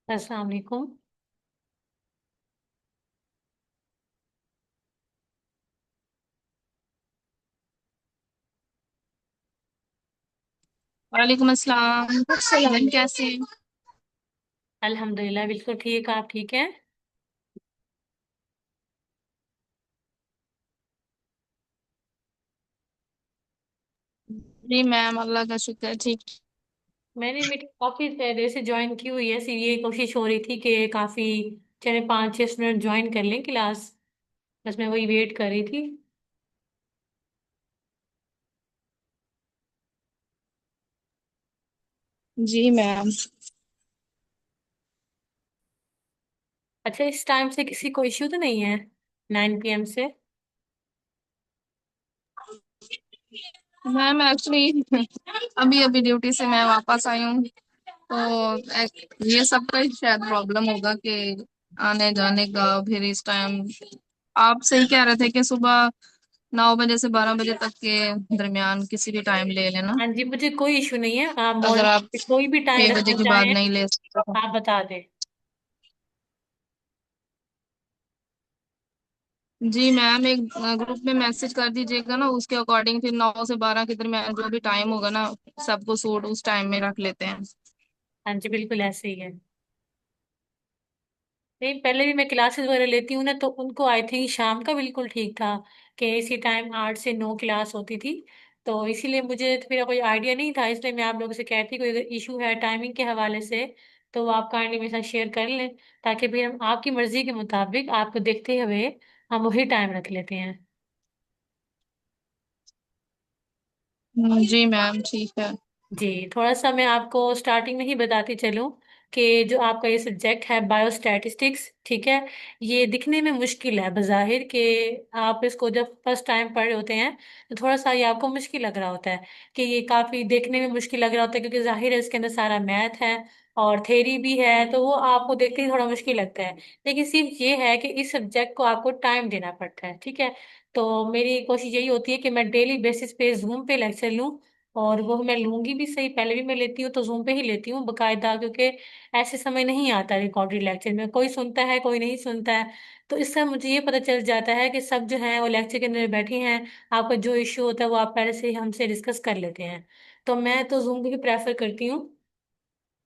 अस्सलाम वालेकुम। वालेकुम अस्सलाम। सलाम, कैसे हैं? अल्हम्दुलिल्लाह बिल्कुल ठीक। आप ठीक हैं? जी मैम, अल्लाह का शुक्र है, ठीक। मैंने मीटिंग काफी देर से ज्वाइन की हुई है, ये कोशिश हो रही थी कि काफी चले 5-6 स्टूडेंट ज्वाइन कर लें क्लास। बस मैं वही वेट कर रही थी। जी मैम। अच्छा, इस टाइम से किसी को इश्यू तो नहीं है? 9 PM से? मैम एक्चुअली अभी अभी ड्यूटी से मैं वापस आई हूँ, तो ये सबका ही शायद प्रॉब्लम होगा कि आने जाने का। फिर इस टाइम आप सही कह रहे थे कि सुबह 9 बजे से 12 बजे तक के दरमियान किसी भी टाइम ले लेना। हाँ जी, मुझे कोई इश्यू नहीं है। आप अगर आप मॉर्निंग कोई भी टाइम 6 बजे रखना के बाद चाहें नहीं ले सकते तो। आप बता दें। जी मैम, एक ग्रुप में मैसेज कर दीजिएगा ना, उसके अकॉर्डिंग फिर 9 से 12 के दरमियान जो भी टाइम होगा ना, सबको सूट उस टाइम में रख लेते हैं। हाँ जी, बिल्कुल ऐसे ही है। नहीं, पहले भी मैं क्लासेस वगैरह लेती हूँ ना, तो उनको आई थिंक शाम का बिल्कुल ठीक था कि इसी टाइम 8 से 9 क्लास होती थी। तो इसीलिए मुझे तो मेरा कोई आइडिया नहीं था, इसलिए मैं आप लोगों से कहती कोई अगर इशू है टाइमिंग के हवाले से तो वो आप काइंडली मेरे साथ शेयर कर लें, ताकि फिर हम आपकी मर्जी के मुताबिक आपको देखते हुए हम वही टाइम रख लेते हैं। जी मैम, ठीक है। जी, थोड़ा सा मैं आपको स्टार्टिंग में ही बताती चलूं कि जो आपका ये सब्जेक्ट है बायोस्टैटिस्टिक्स, ठीक है, ये दिखने में मुश्किल है बज़ाहिर कि आप इसको जब फर्स्ट टाइम पढ़ रहे होते हैं तो थोड़ा सा ये आपको मुश्किल लग रहा होता है कि ये काफ़ी देखने में मुश्किल लग रहा होता है, क्योंकि जाहिर है इसके अंदर सारा मैथ है और थ्योरी भी है, तो वो आपको देखते ही थोड़ा मुश्किल लगता है। लेकिन सिर्फ ये है कि इस सब्जेक्ट को आपको टाइम देना पड़ता है, ठीक है। तो मेरी कोशिश यही होती है कि मैं डेली बेसिस पे जूम पे लेक्चर लूँ, और वो मैं लूंगी भी सही, पहले भी मैं लेती हूँ तो जूम पे ही लेती हूँ बकायदा, क्योंकि ऐसे समय नहीं आता रिकॉर्डेड लेक्चर में, कोई सुनता है कोई नहीं सुनता है। तो इससे मुझे ये पता चल जाता है कि सब जो है वो लेक्चर के अंदर बैठे हैं, आपका जो इश्यू होता है वो आप पहले से ही हमसे डिस्कस कर लेते हैं। तो मैं तो जूम भी प्रेफर करती हूँ।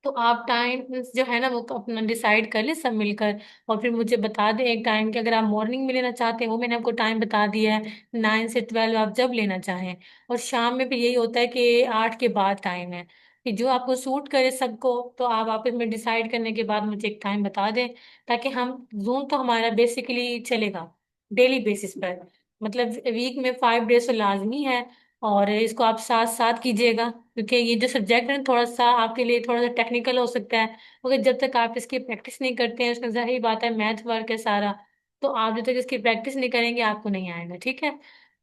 तो आप टाइम जो है ना वो अपना डिसाइड कर ले सब मिलकर, और फिर मुझे बता दें एक टाइम कि अगर आप मॉर्निंग में लेना चाहते हैं वो मैंने आपको टाइम बता दिया है, 9 से 12 आप जब लेना चाहें। और शाम में भी यही होता है कि 8 के बाद टाइम है, कि जो आपको सूट करे सबको। तो आप आपस में डिसाइड करने के बाद मुझे एक टाइम बता दें, ताकि हम जूम तो हमारा बेसिकली चलेगा डेली बेसिस पर, मतलब वीक में 5 डेज तो लाजमी है। और इसको आप साथ साथ कीजिएगा, क्योंकि ये जो सब्जेक्ट है ना, थोड़ा सा आपके लिए थोड़ा सा टेक्निकल हो सकता है, मगर जब तक आप इसकी प्रैक्टिस नहीं करते हैं, उसमें जाहिर बात है मैथ वर्क है सारा, तो आप जब तक इसकी प्रैक्टिस नहीं करेंगे आपको नहीं आएगा, ठीक है।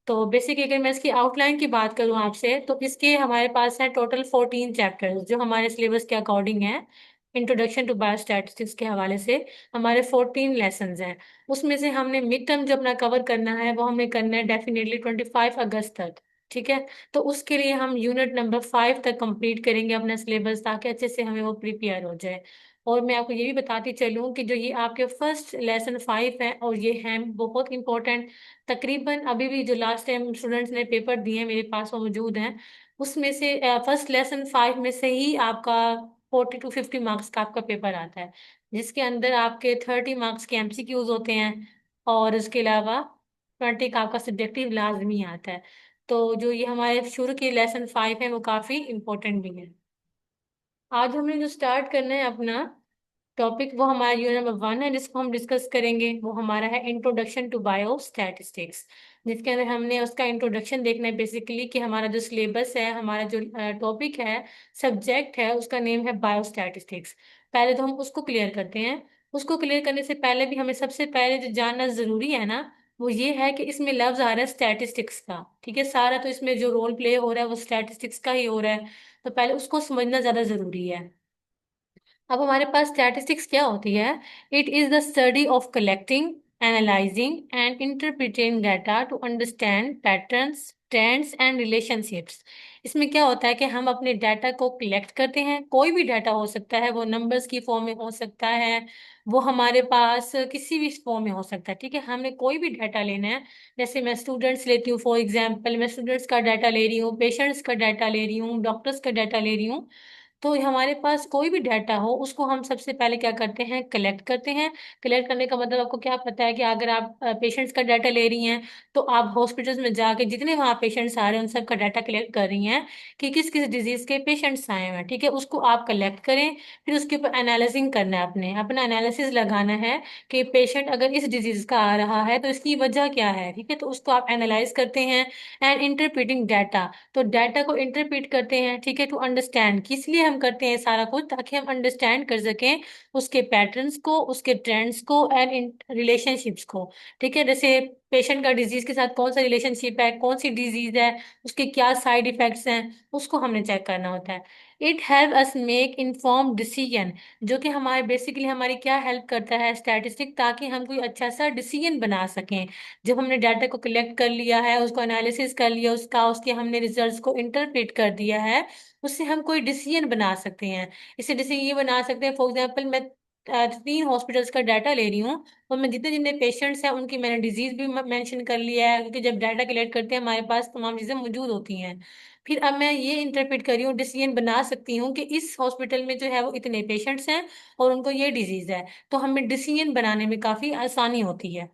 तो बेसिकली अगर मैं इसकी आउटलाइन की बात करूं आपसे, तो इसके हमारे पास है टोटल 14 चैप्टर्स जो हमारे सिलेबस के अकॉर्डिंग है। इंट्रोडक्शन टू बायोस्टैटिस्टिक्स के हवाले से हमारे 14 लेसन हैं। उसमें से हमने मिड टर्म जो अपना कवर करना है वो हमें करना है डेफिनेटली 25 अगस्त तक, ठीक है। तो उसके लिए हम यूनिट नंबर 5 तक कंप्लीट करेंगे अपना सिलेबस, ताकि अच्छे से हमें वो प्रिपेयर हो जाए। और मैं आपको ये भी बताती चलूँ कि जो ये आपके फर्स्ट लेसन 5 है और ये हैं बहुत इंपॉर्टेंट। तकरीबन अभी भी जो लास्ट टाइम स्टूडेंट्स ने पेपर दिए हैं मेरे पास वो मौजूद हैं, उसमें से फर्स्ट लेसन 5 में से ही आपका 40 to 50 मार्क्स का आपका पेपर आता है, जिसके अंदर आपके 30 मार्क्स के एमसीक्यूज होते हैं, और उसके अलावा 20 का आपका सब्जेक्टिव लाजमी आता है। तो जो ये हमारे शुरू के लेसन 5 है वो काफी इंपॉर्टेंट भी है। आज हमने जो स्टार्ट करना है अपना टॉपिक, वो हमारा यूनिट नंबर 1 है जिसको हम डिस्कस करेंगे, वो हमारा है इंट्रोडक्शन टू बायो स्टैटिस्टिक्स, जिसके अंदर हमने उसका इंट्रोडक्शन देखना है बेसिकली कि हमारा जो सिलेबस है, हमारा जो टॉपिक है, सब्जेक्ट है, उसका नेम है बायो स्टैटिस्टिक्स। पहले तो हम उसको क्लियर करते हैं। उसको क्लियर करने से पहले भी हमें सबसे पहले जो जानना जरूरी है ना, वो ये है कि इसमें लफ्ज आ रहा है स्टैटिस्टिक्स का, ठीक है, सारा तो इसमें जो रोल प्ले हो रहा है वो स्टैटिस्टिक्स का ही हो रहा है, तो पहले उसको समझना ज्यादा जरूरी है। अब हमारे पास स्टैटिस्टिक्स क्या होती है? It is the study of collecting, analysing and interpreting data to understand patterns, trends and relationships इसमें क्या होता है कि हम अपने डाटा को कलेक्ट करते हैं, कोई भी डाटा हो सकता है, वो नंबर्स की फॉर्म में हो सकता है, वो हमारे पास किसी भी फॉर्म में हो सकता है, ठीक है। हमने कोई भी डाटा लेना है, जैसे मैं स्टूडेंट्स लेती हूँ, फॉर एग्जांपल मैं स्टूडेंट्स का डाटा ले रही हूँ, पेशेंट्स का डाटा ले रही हूँ, डॉक्टर्स का डाटा ले रही हूँ। तो हमारे पास कोई भी डाटा हो उसको हम सबसे पहले क्या करते हैं, कलेक्ट करते हैं। कलेक्ट करने का मतलब आपको क्या पता है कि अगर आप पेशेंट्स का डाटा ले रही हैं, तो आप हॉस्पिटल्स में जाके जितने वहाँ पेशेंट्स आ रहे हैं उन सब का डाटा कलेक्ट कर रही हैं कि किस किस डिजीज के पेशेंट्स आए हुए हैं, ठीक है। उसको आप कलेक्ट करें, फिर उसके ऊपर एनालिसिंग करना है, अपने अपना एनालिसिस लगाना है कि पेशेंट अगर इस डिजीज का आ रहा है तो इसकी वजह क्या है, ठीक है। तो उसको आप एनालाइज करते हैं। एंड इंटरप्रेटिंग डाटा, तो डाटा को इंटरप्रेट करते हैं, ठीक है, टू अंडरस्टैंड। किस लिए हम करते हैं सारा कुछ, ताकि हम अंडरस्टैंड कर सकें उसके पैटर्न्स को, उसके ट्रेंड्स को एंड रिलेशनशिप्स को, ठीक है। जैसे पेशेंट का डिजीज के साथ कौन सा रिलेशनशिप है, कौन सी डिजीज है, उसके क्या साइड इफेक्ट्स हैं, उसको हमने चेक करना होता है। It help us make inform decision, जो कि हमारे बेसिकली हमारी क्या हेल्प करता है स्टैटिस्टिक, ताकि हम कोई अच्छा सा डिसीजन बना सकें। जब हमने डाटा को कलेक्ट कर लिया है, उसको एनालिसिस कर लिया, उसके हमने रिजल्ट्स को इंटरप्रेट कर दिया है, उससे हम कोई डिसीजन बना सकते हैं। इससे डिसीजन ये बना सकते हैं, फॉर एग्जांपल मैं 3 हॉस्पिटल्स का डाटा ले रही हूँ, और मैं जितने जितने पेशेंट्स हैं उनकी मैंने डिजीज भी मेंशन कर लिया है, क्योंकि जब डाटा कलेक्ट करते हैं हमारे पास तमाम चीजें मौजूद होती हैं। फिर अब मैं ये इंटरप्रेट कर रही हूँ, डिसीजन बना सकती हूँ कि इस हॉस्पिटल में जो है वो इतने पेशेंट्स हैं और उनको ये डिजीज है, तो हमें डिसीजन बनाने में काफी आसानी होती है।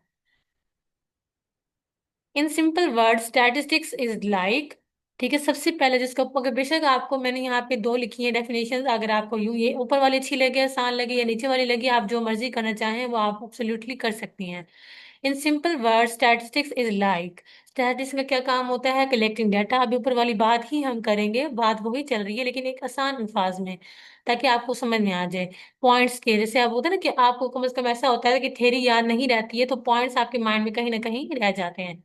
In simple word statistics is like, ठीक है। सबसे पहले जिसका, अगर बेशक आपको मैंने यहाँ पे 2 लिखी है डेफिनेशन, अगर आपको यूं ये ऊपर वाली अच्छी लगे, आसान लगे, या नीचे वाली लगे, आप जो मर्जी करना चाहें वो आप एब्सोल्युटली कर सकती हैं। In simple word statistics is like, statistics का क्या काम होता है, कलेक्टिंग डाटा। अभी ऊपर वाली बात ही हम करेंगे, बात वही चल रही है लेकिन एक आसान अल्फाज में, ताकि आपको समझ में आ जाए। पॉइंट्स के जैसे आप होता है ना कि आपको कम से कम ऐसा होता है कि थ्योरी याद नहीं रहती है, तो पॉइंट्स आपके माइंड में कहीं ना कहीं रह जाते हैं।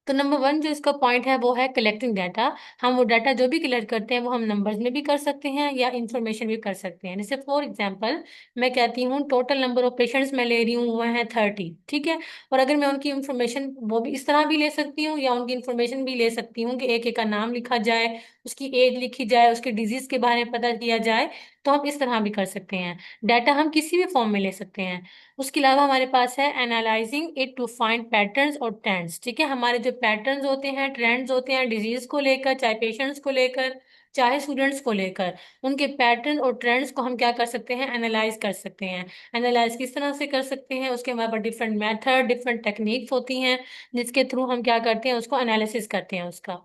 तो नंबर 1 जो इसका पॉइंट है वो है कलेक्टिंग डाटा। हम वो डाटा जो भी कलेक्ट करते हैं वो हम नंबर्स में भी कर सकते हैं या इंफॉर्मेशन भी कर सकते हैं। जैसे फॉर एग्जांपल मैं कहती हूँ टोटल नंबर ऑफ पेशेंट्स मैं ले रही हूँ वो है 30, ठीक है। और अगर मैं उनकी इंफॉर्मेशन वो भी इस तरह भी ले सकती हूँ, या उनकी इंफॉर्मेशन भी ले सकती हूँ कि एक एक का नाम लिखा जाए, उसकी एज लिखी जाए, उसके डिजीज के बारे में पता किया जाए। तो हम इस तरह भी कर सकते हैं। डाटा हम किसी भी फॉर्म में ले सकते हैं। उसके अलावा हमारे पास है analysing it to find patterns और ट्रेंड्स, ठीक है। हमारे जो पैटर्न्स होते हैं, ट्रेंड्स होते हैं, डिजीज को लेकर, चाहे पेशेंट्स को लेकर, चाहे स्टूडेंट्स को लेकर, उनके पैटर्न और ट्रेंड्स को हम क्या कर सकते हैं, एनालाइज कर सकते हैं। एनालाइज किस तरह से कर सकते हैं, उसके हमारे पास डिफरेंट मेथड, डिफरेंट टेक्निक्स होती हैं, जिसके थ्रू हम क्या करते हैं, उसको एनालिसिस करते हैं उसका,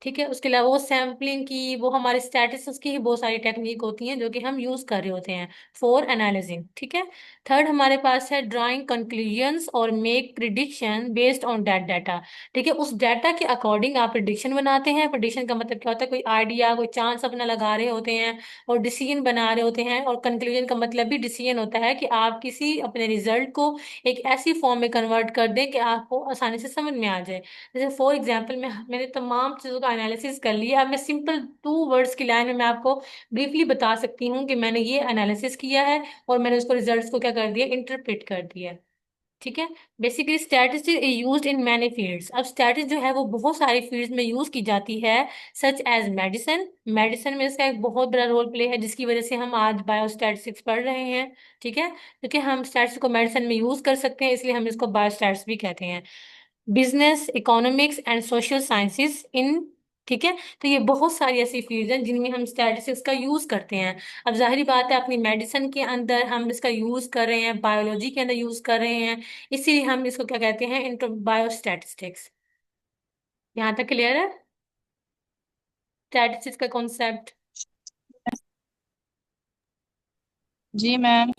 ठीक है। उसके अलावा वो सैम्पलिंग की, वो हमारे स्टैटिस्टिक्स की ही बहुत सारी टेक्निक होती हैं जो कि हम यूज कर रहे होते हैं फॉर एनालिसिंग, ठीक है। थर्ड हमारे पास है ड्राइंग कंक्लूजन्स और make prediction based on that data, ठीक है। उस डाटा के अकॉर्डिंग आप प्रिडिक्शन बनाते हैं। प्रिडिक्शन का मतलब क्या होता है, कोई आइडिया, कोई चांस अपना लगा रहे होते हैं और डिसीजन बना रहे होते हैं। और कंक्लूजन का मतलब भी डिसीजन होता है कि आप किसी अपने रिजल्ट को एक ऐसी फॉर्म में कन्वर्ट कर दें कि आपको आसानी से समझ में आ जाए। जैसे फॉर एग्जाम्पल मैंने तमाम चीज़ों का एनालिसिस कर लिया, अब मैं सिंपल 2 वर्ड्स की लाइन में मैं आपको ब्रीफली बता सकती हूँ कि मैंने ये एनालिसिस किया है और मैंने उसको रिजल्ट्स को क्या कर दिया, इंटरप्रेट कर दिया, ठीक है। Basically statistics is used in many fields. अब स्टैटिस्टिक्स जो है वो बहुत सारी फील्ड्स में यूज की जाती है, सच एज मेडिसिन। मेडिसिन में इसका एक बहुत बड़ा रोल प्ले है, जिसकी वजह से हम आज बायोस्टैटिस्टिक्स पढ़ रहे हैं, ठीक है। क्योंकि हम स्टैटिस्टिक्स को मेडिसिन में यूज कर सकते हैं, इसलिए हम इसको बायोस्टैटिक्स भी कहते हैं। Business, economics and social sciences in, ठीक है। तो ये बहुत सारी ऐसी फील्ड हैं जिनमें हम स्टैटिस्टिक्स का यूज करते हैं। अब जाहिर बात है अपनी मेडिसिन के अंदर हम इसका यूज कर रहे हैं, बायोलॉजी के अंदर यूज कर रहे हैं, इसीलिए हम इसको क्या कहते हैं, इंटर बायोस्टैटिस्टिक्स। यहाँ तक क्लियर है स्टैटिस्टिक्स का कॉन्सेप्ट? जी मैम।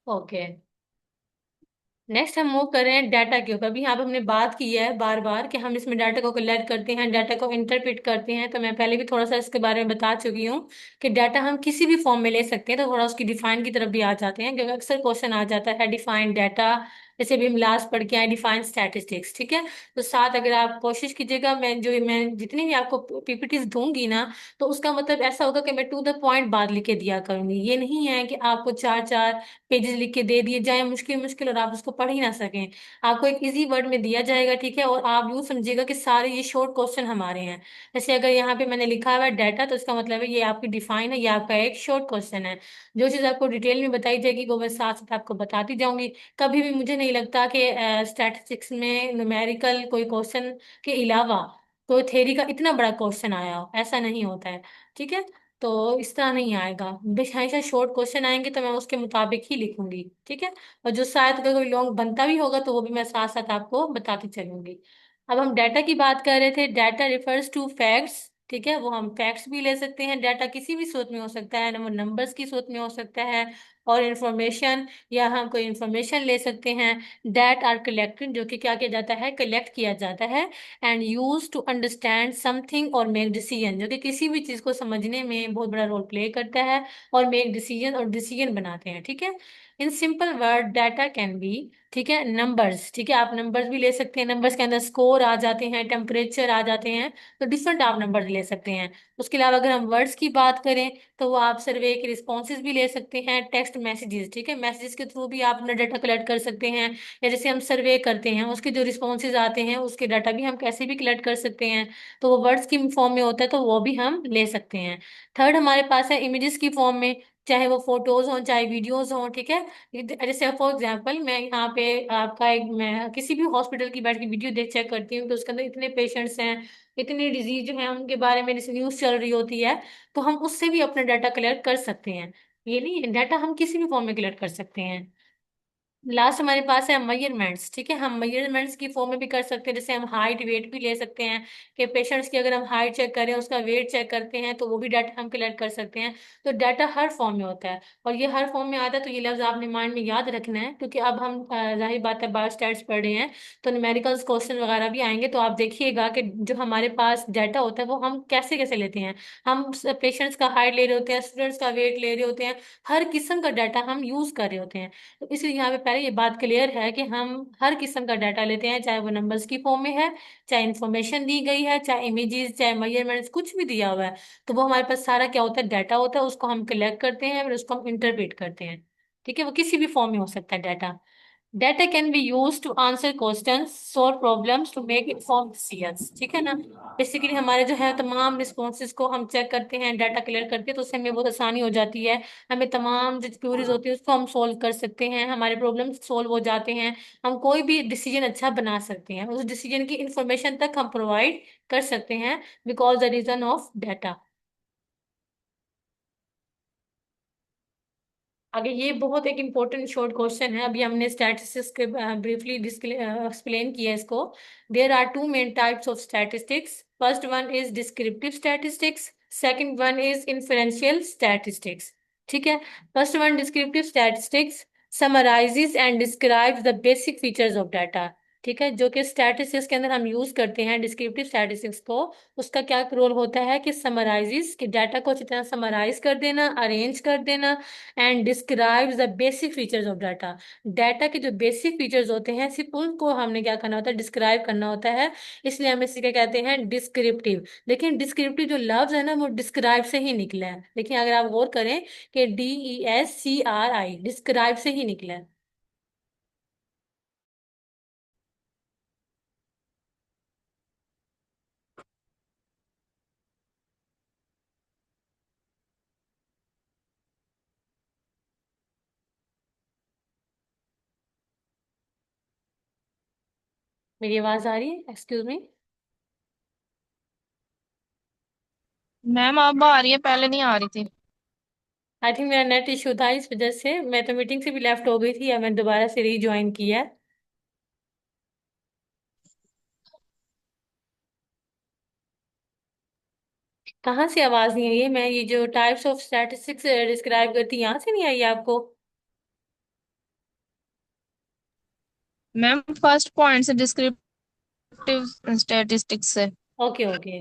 ओके, नेक्स्ट हम मूव कर रहे हैं डाटा के ऊपर। अभी यहाँ पे हमने बात की है बार बार कि हम इसमें डाटा को कलेक्ट करते हैं, डाटा को इंटरप्रेट करते हैं, तो मैं पहले भी थोड़ा सा इसके बारे में बता चुकी हूँ कि डाटा हम किसी भी फॉर्म में ले सकते हैं। तो थोड़ा उसकी डिफाइन की तरफ भी आ जाते हैं, क्योंकि अक्सर क्वेश्चन आ जाता है डिफाइन डाटा, जैसे भी हम लास्ट पढ़ के आए डिफाइन स्टैटिस्टिक्स, ठीक है। तो साथ अगर आप कोशिश कीजिएगा, मैं जितनी भी आपको पीपीटीज दूंगी ना, तो उसका मतलब ऐसा होगा कि मैं टू द पॉइंट बात लिख के दिया करूंगी। ये नहीं है कि आपको चार चार पेजेस लिख के दे दिए जाए मुश्किल मुश्किल और आप उसको पढ़ ही ना सकें। आपको एक इजी वर्ड में दिया जाएगा, ठीक है, और आप यूँ समझिएगा कि सारे ये शॉर्ट क्वेश्चन हमारे हैं। जैसे अगर यहाँ पे मैंने लिखा हुआ है डाटा, तो इसका मतलब है ये आपकी डिफाइन है, ये आपका एक शॉर्ट क्वेश्चन है। जो चीज़ आपको डिटेल में बताई जाएगी वो मैं साथ साथ आपको बताती जाऊंगी। कभी भी मुझे नहीं लगता कि स्टैटिस्टिक्स में न्यूमेरिकल कोई क्वेश्चन के अलावा कोई थ्योरी का इतना बड़ा क्वेश्चन आया हो, ऐसा नहीं होता है, ठीक है। तो इस तरह नहीं आएगा, हमेशा शॉर्ट क्वेश्चन आएंगे तो मैं उसके मुताबिक ही लिखूंगी, ठीक है। और जो शायद अगर कोई लॉन्ग बनता भी होगा तो वो भी मैं साथ साथ आपको बताती चलूंगी। अब हम डाटा की बात कर रहे थे। डाटा रिफर्स टू फैक्ट्स, ठीक है, वो हम फैक्ट्स भी ले सकते हैं। डाटा किसी भी स्रोत में हो सकता है, वो नंबर्स की स्रोत में हो सकता है, और इंफॉर्मेशन, या हम कोई इंफॉर्मेशन ले सकते हैं। दैट आर कलेक्टेड, जो कि क्या किया जाता है, कलेक्ट किया जाता है, and use to understand something और मेक डिसीजन, जो कि किसी भी चीज को समझने में बहुत बड़ा रोल प्ले करता है, और मेक डिसीजन और डिसीजन बनाते हैं, ठीक है। In simple word data can be, ठीक है, नंबर्स, ठीक है, आप नंबर्स भी ले सकते हैं। नंबर्स के अंदर स्कोर आ जाते हैं, टेम्परेचर आ जाते हैं, तो डिफरेंट आप नंबर ले सकते हैं। उसके अलावा अगर हम वर्ड्स की बात करें तो वो आप सर्वे के रिस्पॉन्सेज भी ले सकते हैं, टेक्स्ट मैसेजेस, ठीक है, मैसेजेस के थ्रू भी आप अपना डाटा कलेक्ट कर सकते हैं। या जैसे हम सर्वे करते हैं उसके जो रिस्पॉन्सेज आते हैं उसके डाटा भी हम कैसे भी कलेक्ट कर सकते हैं, तो वो वर्ड्स की फॉर्म में होता है, तो वो भी हम ले सकते हैं। थर्ड हमारे पास है इमेजेस की फॉर्म में, चाहे वो फोटोज हों चाहे वीडियोज हों, ठीक है। जैसे फॉर एग्जांपल मैं यहाँ पे आपका एक, मैं किसी भी हॉस्पिटल की बैठ के वीडियो देख चेक करती हूँ, तो उसके अंदर इतने पेशेंट्स हैं, इतनी डिजीज हैं, उनके बारे में जैसे न्यूज चल रही होती है, तो हम उससे भी अपना डाटा कलेक्ट कर सकते हैं। ये नहीं, डाटा हम किसी भी फॉर्म में कलेक्ट कर सकते हैं। लास्ट हमारे पास है मेजरमेंट्स, ठीक है, हम मेजरमेंट्स की फॉर्म में भी कर सकते हैं। जैसे हम हाइट वेट भी ले सकते हैं, कि पेशेंट्स की अगर हम हाइट चेक करें उसका वेट चेक करते हैं, तो वो भी डाटा हम कलेक्ट कर सकते हैं। तो डाटा हर फॉर्म में होता है, और ये हर फॉर्म में आता है, तो ये लफ्ज आपने माइंड में याद रखना है, क्योंकि अब हम जाहिर बात है बायोस्टैट्स पढ़ रहे हैं, तो न्यूमेरिकल्स क्वेश्चन वगैरह भी आएंगे, तो आप देखिएगा कि जो हमारे पास डाटा होता है वो हम कैसे कैसे लेते हैं। हम पेशेंट्स का हाइट ले रहे होते हैं, स्टूडेंट्स का वेट ले रहे होते हैं, हर किस्म का डाटा हम यूज कर रहे होते हैं। तो इसलिए यहाँ पे पहले ये बात क्लियर है कि हम हर किस्म का डाटा लेते हैं, चाहे वो नंबर्स की फॉर्म में है, चाहे इंफॉर्मेशन दी गई है, चाहे इमेजेस, चाहे मेजरमेंट्स, कुछ भी दिया हुआ है, तो वो हमारे पास सारा क्या होता है, डाटा होता है। उसको हम कलेक्ट करते हैं, फिर उसको हम इंटरप्रेट करते हैं, ठीक है। वो किसी भी फॉर्म में हो सकता है data. Data can be used to answer questions, solve problems, to make informed decisions, ठीक है ना। बेसिकली हमारे जो है तमाम रिस्पॉन्सेज को हम चेक करते हैं, डाटा क्लियर करते हैं, तो उससे हमें बहुत आसानी हो जाती है। हमें तमाम जो क्यूरीज होती है उसको हम सोल्व कर सकते हैं, हमारे प्रॉब्लम सोल्व हो जाते हैं। हम कोई भी डिसीजन अच्छा बना सकते हैं, उस डिसीजन की इंफॉर्मेशन तक हम प्रोवाइड कर सकते हैं, because the reason of data. आगे ये बहुत एक इम्पोर्टेंट शॉर्ट क्वेश्चन है, अभी हमने स्टैटिस्टिक्स के ब्रीफली एक्सप्लेन किया इसको। There are two main types of statistics. First one is descriptive statistics, second one is inferential statistics, ठीक है। First one descriptive statistics summarises and describes the basic features of data, ठीक है, जो कि statistics के अंदर हम यूज करते हैं डिस्क्रिप्टिव स्टैटिस्टिक्स को। उसका क्या रोल होता है कि समराइजेस, कि डाटा को अच्छी तरह समराइज कर देना, अरेंज कर देना, and describes the basic features of data. Data के जो बेसिक फीचर्स होते हैं सिर्फ उनको हमने क्या करना होता है, डिस्क्राइब करना होता है। इसलिए हम इसे क्या कहते हैं, डिस्क्रिप्टिव। लेकिन डिस्क्रिप्टिव जो लफ्ज है ना वो डिस्क्राइब से ही निकला है, लेकिन अगर आप गौर करें कि DESCRI, डिस्क्राइब से ही निकला है। मेरी आवाज आ रही है, एक्सक्यूज मी। मैम अब आ रही है, पहले नहीं आ रही थी। आई थिंक मेरा नेट इशू था, इस वजह से मैं तो मीटिंग से भी लेफ्ट हो गई थी, या मैं दोबारा से रीज्वाइन किया। कहाँ से आवाज नहीं आई है? मैं ये जो टाइप्स ऑफ स्टैटिस्टिक्स डिस्क्राइब करती, यहाँ से नहीं आई है आपको? मैम फर्स्ट पॉइंट से डिस्क्रिप्टिव स्टैटिस्टिक्स से। Okay okay.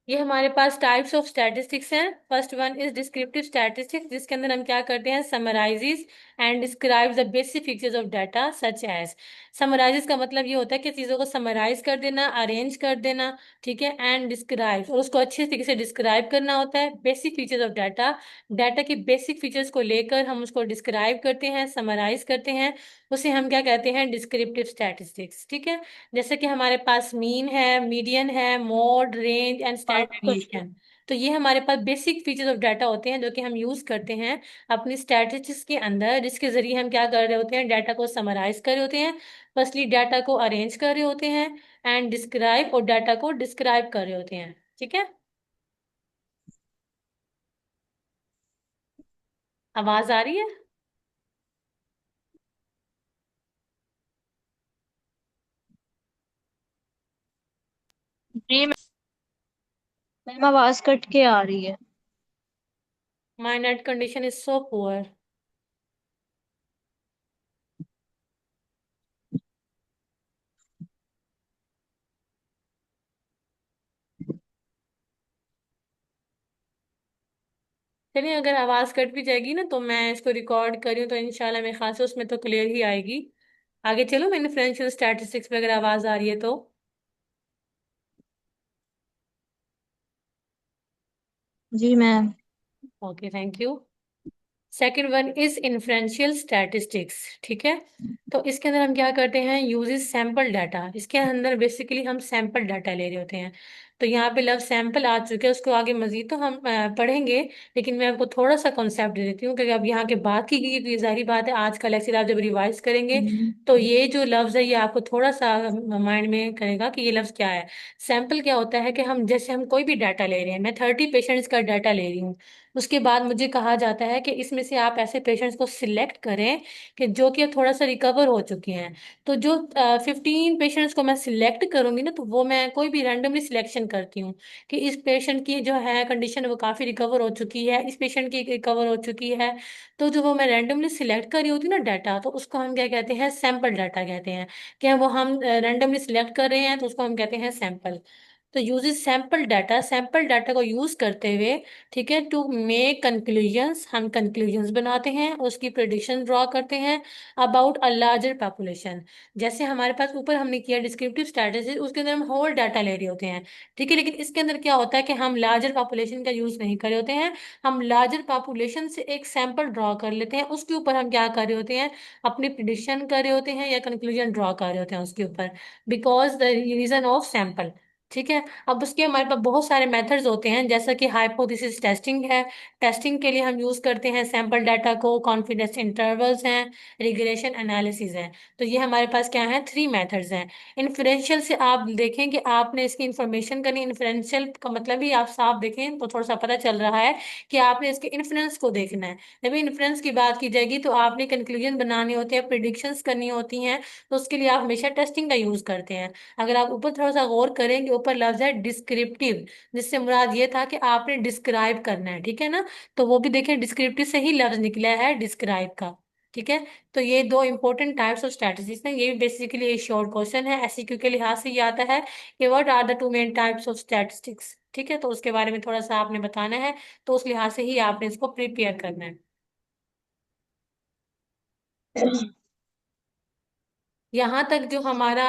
ये हमारे पास टाइप्स ऑफ स्टैटिस्टिक्स हैं। First one is descriptive statistics, जिसके अंदर हम क्या करते हैं, summarises and describes the basic features of data such as. Summarise का मतलब ये होता है कि चीज़ों को समराइज कर देना, अरेंज कर देना, ठीक है। एंड डिस्क्राइब, और उसको अच्छे तरीके से डिस्क्राइब करना होता है। Basic features of data, data के बेसिक फीचर्स को लेकर हम उसको डिस्क्राइब करते हैं, समराइज करते हैं। उसे हम क्या कहते हैं? डिस्क्रिप्टिव स्टैटिस्टिक्स, ठीक है। जैसे कि हमारे पास मीन है, मीडियन है, mode, range and standard deviation. तो ये हमारे पास बेसिक फीचर्स ऑफ डाटा होते हैं जो कि हम यूज करते हैं अपनी स्टैटिस्टिक्स के अंदर, जिसके जरिए हम क्या कर रहे होते हैं? डाटा को समराइज कर रहे होते हैं, फर्स्टली डाटा को अरेंज कर रहे होते हैं, एंड डिस्क्राइब, और डाटा को डिस्क्राइब कर रहे होते हैं, ठीक है। आवाज आ रही है? जी मैम, आवाज कट के आ रही है। My net condition is so poor. चलिए, अगर आवाज कट भी जाएगी ना तो मैं इसको रिकॉर्ड करी हूँ, तो इंशाल्लाह मेरे ख्याल से उसमें तो क्लियर ही आएगी। आगे चलो, मैंने इन्फ्लुएंशियल स्टैटिस्टिक्स पे अगर आवाज आ रही है तो। जी ma'am. Okay, thank you. Second one is inferential statistics, ठीक है। तो इसके अंदर हम क्या करते हैं? Uses sample data. इसके अंदर बेसिकली हम सैंपल डाटा ले रहे होते हैं। तो यहाँ पे लव सैंपल आ चुके हैं, उसको आगे मजीद तो हम पढ़ेंगे, लेकिन मैं आपको थोड़ा सा कॉन्सेप्ट दे देती हूँ, क्योंकि अब यहाँ के बात की गई, तो ये जाहिर बात है आज का लेक्चर आप जब रिवाइज करेंगे तो ये जो लफ्ज है ये आपको थोड़ा सा माइंड में करेगा कि ये लफ्ज क्या है। सैंपल क्या होता है कि हम जैसे हम कोई भी डाटा ले रहे हैं, मैं 30 पेशेंट्स का डाटा ले रही हूँ। उसके बाद मुझे कहा जाता है कि इसमें से आप ऐसे पेशेंट्स को सिलेक्ट करें कि जो कि थोड़ा सा रिकवर हो चुके हैं। तो जो 15 पेशेंट्स को मैं सिलेक्ट करूंगी ना, तो वो मैं कोई भी रैंडमली सिलेक्शन करती हूँ कि इस पेशेंट की जो है कंडीशन वो काफी रिकवर हो चुकी है, इस पेशेंट की रिकवर हो चुकी है। तो जो वो मैं रैंडमली सिलेक्ट कर रही होती हूँ ना डाटा, तो उसको हम क्या कहते हैं? सैंपल डाटा कहते हैं। क्या वो हम रैंडमली सिलेक्ट कर रहे हैं तो उसको हम कहते हैं सैंपल। तो uses sample data, sample data को यूज करते हुए, ठीक है, टू मेक कंक्लूजन्स, हम कंक्लूजन्स बनाते हैं, उसकी प्रेडिक्शन ड्रॉ करते हैं अबाउट अ लार्जर पॉपुलेशन। जैसे हमारे पास ऊपर हमने किया डिस्क्रिप्टिव स्ट्रेटजी, उसके अंदर हम होल डाटा ले रहे होते हैं, ठीक है। लेकिन इसके अंदर क्या होता है कि हम लार्जर पॉपुलेशन का यूज नहीं कर रहे होते हैं। हम लार्जर पॉपुलेशन से एक सैंपल ड्रॉ कर लेते हैं, उसके ऊपर हम क्या कर रहे होते हैं? अपनी प्रिडिक्शन कर रहे होते हैं या कंक्लूजन ड्रॉ कर रहे होते हैं उसके ऊपर, because the reason of sample, ठीक है। अब उसके हमारे पास बहुत सारे मेथड्स होते हैं, जैसा कि हाइपोथेसिस टेस्टिंग है। टेस्टिंग के लिए हम यूज करते हैं सैंपल डाटा को, कॉन्फिडेंस इंटरवल्स हैं, रिग्रेशन एनालिसिस है। तो ये हमारे पास क्या है? 3 मेथड्स हैं। इन्फ्रेंशियल से आप देखें कि आपने इसकी इंफॉर्मेशन करनी, इन्फ्रेंशियल का मतलब ही आप साफ देखें तो थोड़ा सा पता चल रहा है कि आपने इसके इन्फ्लुएंस को देखना है। जब इन्फ्लुएंस की बात की जाएगी तो आपने कंक्लूजन बनाने होते हैं, प्रिडिक्शंस करनी होती हैं, तो उसके लिए आप हमेशा टेस्टिंग का यूज करते हैं। अगर आप ऊपर थोड़ा सा गौर करेंगे, ऊपर लफ्ज है डिस्क्रिप्टिव, जिससे मुराद ये था कि आपने डिस्क्राइब करना है, ठीक है ना। तो वो भी देखें, डिस्क्रिप्टिव से ही लफ्ज निकला है डिस्क्राइब का, ठीक है। तो ये दो इंपॉर्टेंट टाइप्स ऑफ स्ट्रेटजीज हैं। ये भी बेसिकली एक शॉर्ट क्वेश्चन है, एसईक्यू के लिहाज से ये आता है कि what are the 2 main types of statistics, ठीक है। तो उसके बारे में थोड़ा सा आपने बताना है, तो उस लिहाज से ही आपने इसको प्रिपेयर करना है। यहाँ तक जो हमारा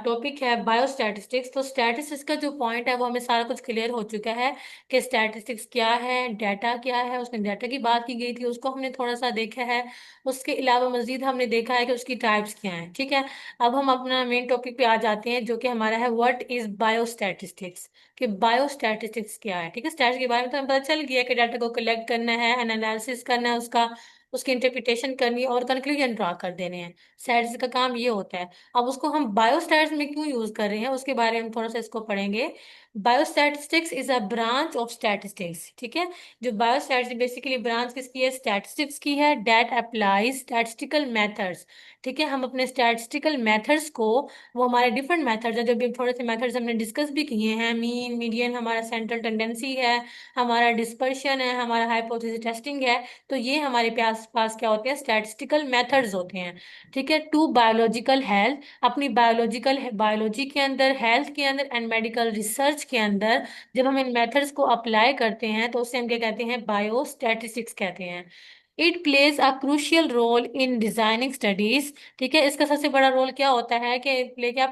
टॉपिक है बायोस्टैटिस्टिक्स, तो स्टैटिस्टिक्स का जो पॉइंट है वो हमें सारा कुछ क्लियर हो चुका है कि स्टैटिस्टिक्स क्या है, डाटा क्या है। उसमें डाटा की बात की गई थी, उसको हमने थोड़ा सा देखा है। उसके अलावा मजीद हमने देखा है कि उसकी टाइप्स क्या हैं, ठीक है। अब हम अपना मेन टॉपिक पे आ जाते हैं, जो कि हमारा है व्हाट इज बायोस्टैटिस्टिक्स। कि बायोस्टैटिस्टिक्स क्या है, ठीक है। स्टैटिस्टिक्स के बारे में तो हमें पता चल गया कि डाटा को कलेक्ट करना है, एनालिसिस करना है उसका, उसकी इंटरप्रिटेशन करनी है और कंक्लूजन ड्रा कर देने हैं। स्टैट्स का काम ये होता है। अब उसको हम बायोस्टैट्स में क्यों यूज कर रहे हैं उसके बारे में थोड़ा सा इसको पढ़ेंगे। Biostatistics is a branch of statistics, ठीक है। जो बायोस्टैटिस्टिक्स बेसिकली ब्रांच किसकी है? स्टैटिस्टिक्स की है। डेट अप्लाइज स्टैटिस्टिकल मेथड्स, ठीक है। हम अपने स्टैटिस्टिकल मेथड्स को, वो हमारे डिफरेंट मेथड्स हैं, जो भी थोड़े से मेथड्स हमने डिस्कस भी किए हैं, मीन, मीडियन, हमारा सेंट्रल टेंडेंसी है, हमारा डिस्पर्शन है, हमारा हाइपोथेसिस टेस्टिंग है। तो ये हमारे पास पास क्या होते हैं? स्टैटिस्टिकल मेथड्स होते हैं, ठीक है। टू बायोलॉजिकल हेल्थ, अपनी बायोलॉजिकल बायोलॉजी के अंदर, हेल्थ के अंदर एंड मेडिकल रिसर्च के अंदर जब हम इन मेथड्स को अप्लाई करते हैं तो उसे हम क्या कहते हैं? बायोस्टैटिस्टिक्स कहते हैं। It plays a crucial role in designing studies. ठीक है, इसका सबसे बड़ा रोल क्या होता है कि प्ले क्या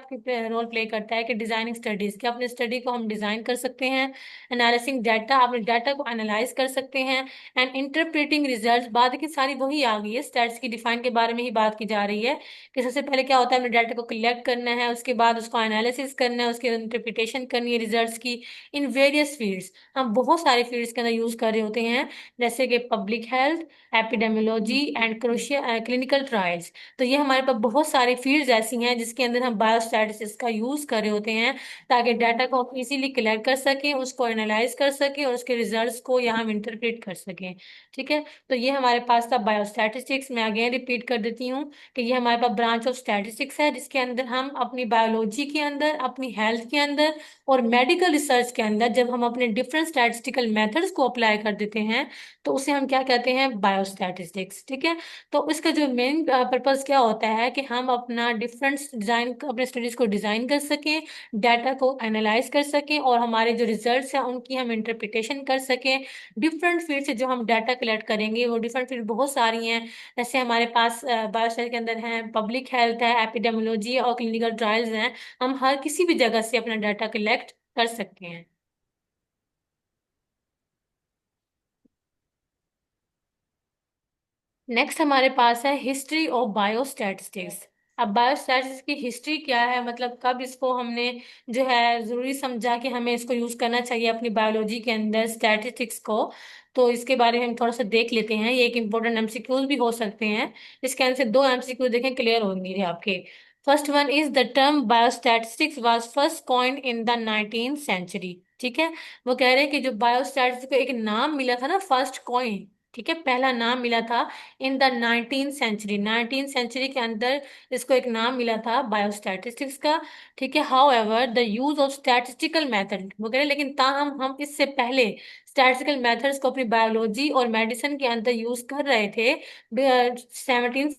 रोल प्ले करता है कि डिजाइनिंग स्टडीज, कि अपने स्टडी को हम डिजाइन कर सकते हैं। एनालिसिंग डाटा, अपने डाटा को एनालाइज कर सकते हैं। एंड इंटरप्रेटिंग रिजल्ट, बाद की सारी वही आ गई है, स्टैट्स की डिफाइन के बारे में ही बात की जा रही है कि सबसे पहले क्या होता है, हमें डाटा को कलेक्ट करना है, उसके बाद उसको एनालिसिस करना है, उसकी इंटरप्रिटेशन करनी है रिजल्ट्स की इन वेरियस फील्ड्स। हम बहुत सारे फील्ड्स के अंदर यूज कर रहे होते हैं, जैसे कि public health, epidemiology and clinical trials. तो ये हमारे पास बहुत सारी फील्ड्स ऐसी हैं जिसके अंदर हम बायोस्टैटिस्टिक्स का यूज कर रहे होते हैं, ताकि डाटा को हम इजीली कलेक्ट कर सकें, उसको एनालाइज कर सकें और उसके रिजल्ट्स को यहाँ हम इंटरप्रेट कर सकें। ठीक है, तो ये हमारे पास था बायोस्टैटिस्टिक्स। मैं अगेन रिपीट कर देती हूँ कि ये हमारे पास ब्रांच ऑफ स्टैटिस्टिक्स है, जिसके अंदर हम अपनी बायोलॉजी के अंदर, अपनी हेल्थ के अंदर और मेडिकल रिसर्च के अंदर जब हम अपने डिफरेंट स्टैटिस्टिकल मेथड्स को अप्लाई कर देते हैं, तो उसे हम क्या कहते हैं, बायोस्टैटिस्टिक्स। ठीक है, तो इसका जो मेन पर्पस क्या होता है कि हम अपना डिफरेंट डिजाइन, अपने स्टडीज को डिजाइन कर सकें, डाटा को एनालाइज कर सकें और हमारे जो रिजल्ट्स हैं उनकी हम इंटरप्रिटेशन कर सकें। डिफरेंट फील्ड से जो हम डाटा कलेक्ट करेंगे, वो डिफरेंट फील्ड बहुत सारी हैं। जैसे हमारे पास बायोस्टैटिक्स के अंदर है, पब्लिक हेल्थ है, एपिडेमियोलॉजी और क्लिनिकल ट्रायल्स हैं। हम हर किसी भी जगह से अपना डाटा कलेक्ट कर सकते हैं। नेक्स्ट हमारे पास है हिस्ट्री ऑफ बायोस्टैटिस्टिक्स। अब बायोस्टैटिस्टिक्स की हिस्ट्री क्या है, मतलब कब इसको हमने जो है जरूरी समझा कि हमें इसको यूज करना चाहिए अपनी बायोलॉजी के अंदर स्टैटिस्टिक्स को, तो इसके बारे में हम थोड़ा सा देख लेते हैं। ये एक इंपॉर्टेंट एमसीक्यूज भी हो सकते हैं, इसके आंसर दो एमसीक्यू देखें, क्लियर होंगे आपके। First one is the term biostatistics was first coined in the 19th century. ठीक है, वो कह रहे हैं कि जो बायोस्टैटिस्टिक्स को एक नाम मिला था ना, फर्स्ट कॉइन, ठीक है, पहला नाम मिला था इन the 19th century. 19th century के अंदर इसको एक नाम मिला था बायोस्टैटिस्टिक्स का। ठीक है, how ever the use of statistical method, वो कह रहे हैं, लेकिन ताहम हम इससे पहले स्टैटिस्टिकल मेथड्स को अपनी बायोलॉजी और मेडिसिन के अंदर यूज कर रहे थे 17th